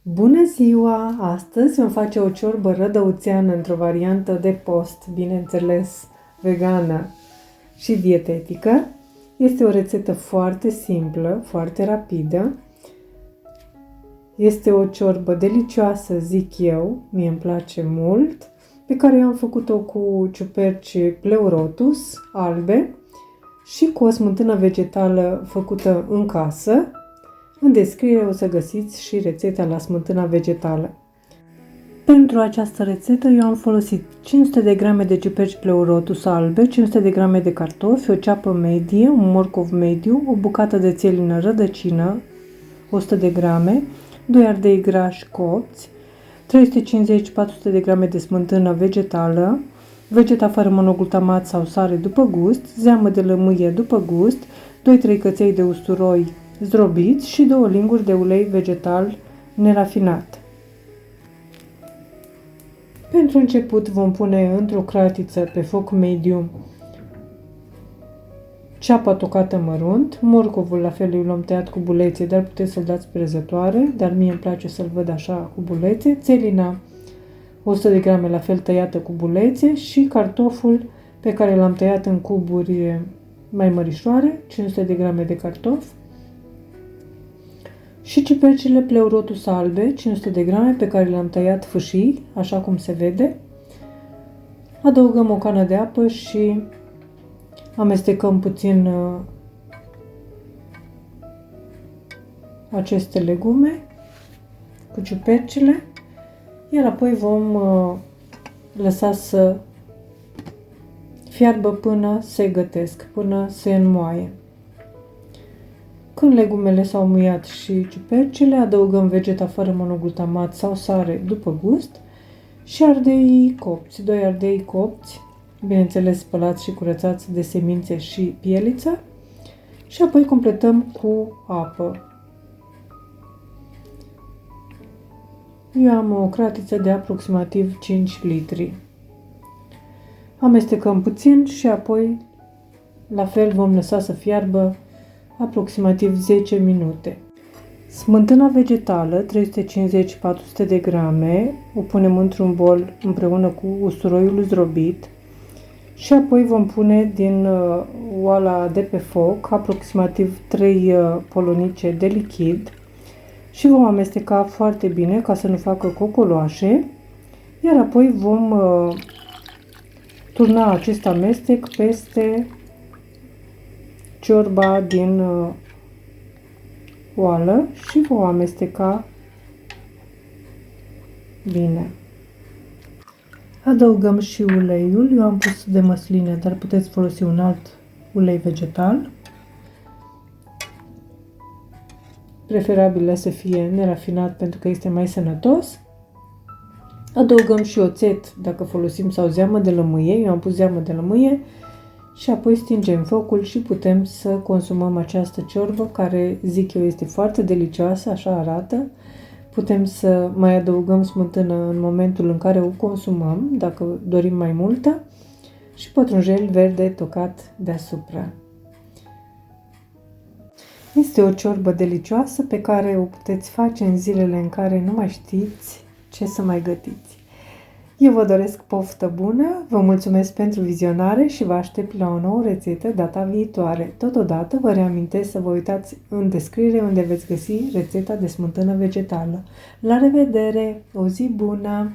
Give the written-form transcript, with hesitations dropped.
Bună ziua! Astăzi vom face o ciorbă rădăuțeană într-o variantă de post, bineînțeles vegană și dietetică. Este o rețetă foarte simplă, foarte rapidă. Este o ciorbă delicioasă, zic eu, mie îmi place mult, pe care eu am făcut-o cu ciuperci pleurotus albe și cu o smântână vegetală făcută în casă. În descriere o să găsiți și rețeta la smântâna vegetală. Pentru această rețetă eu am folosit 500 de grame de ciuperci pleurotus albe, 500 de grame de cartofi, o ceapă medie, un morcov mediu, o bucată de țelină rădăcină, 100 de grame, 2 ardei grași copți, 350-400 de grame de smântână vegetală, vegeta fără monoglutamat sau sare după gust, zeamă de lămâie după gust, 2-3 căței de usturoi zdrobiți și 2 linguri de ulei vegetal nerafinat. Pentru început vom pune într-o cratiță pe foc mediu ceapa tocată mărunt, morcovul la fel îl am tăiat cu bulețe, dar puteți să-l dați pe răzătoare, dar mie îmi place să-l văd așa cu bulețe, țelina 100 de grame la fel tăiată cu bulețe și cartoful pe care l-am tăiat în cuburi mai mărișoare, 500 de grame de cartofi, și ciupercile pleurotus albe, 500 de grame, pe care le-am tăiat fâșii, așa cum se vede. Adăugăm o cană de apă și amestecăm puțin aceste legume cu ciupercile, iar apoi vom lăsa să fiarbă până se gătesc, până se înmoaie. Când legumele s-au muiat și ciupercile, adăugăm vegeta fără monoglutamat sau sare după gust și ardei copți, 2 ardei copți, bineînțeles spălați și curățați de semințe și pieliță, și apoi completăm cu apă. Eu am o cratiță de aproximativ 5 litri. Amestecăm puțin și apoi la fel vom lăsa să fiarbă aproximativ 10 minute. Smântâna vegetală, 350-400 de grame, o punem într-un bol împreună cu usturoiul zdrobit și apoi vom pune din oala de pe foc aproximativ 3 polonice de lichid și vom amesteca foarte bine ca să nu facă cocoloașe, iar apoi vom turna acest amestec peste ciorba din oală și vom amesteca bine. Adăugăm și uleiul. Eu am pus de măsline, dar puteți folosi un alt ulei vegetal. Preferabil să fie nerafinat pentru că este mai sănătos. Adăugăm și oțet dacă folosim sau zeamă de lămâie. Eu am pus zeamă de lămâie. Și apoi stingem focul și putem să consumăm această ciorbă, care, zic eu, este foarte delicioasă, așa arată. Putem să mai adăugăm smântână în momentul în care o consumăm, dacă dorim mai multă, și pătrunjel verde tocat deasupra. Este o ciorbă delicioasă pe care o puteți face în zilele în care nu mai știți ce să mai gătiți. Eu vă doresc poftă bună, vă mulțumesc pentru vizionare și vă aștept la o nouă rețetă data viitoare. Totodată vă reamintesc să vă uitați în descriere unde veți găsi rețeta de smântână vegetală. La revedere! O zi bună!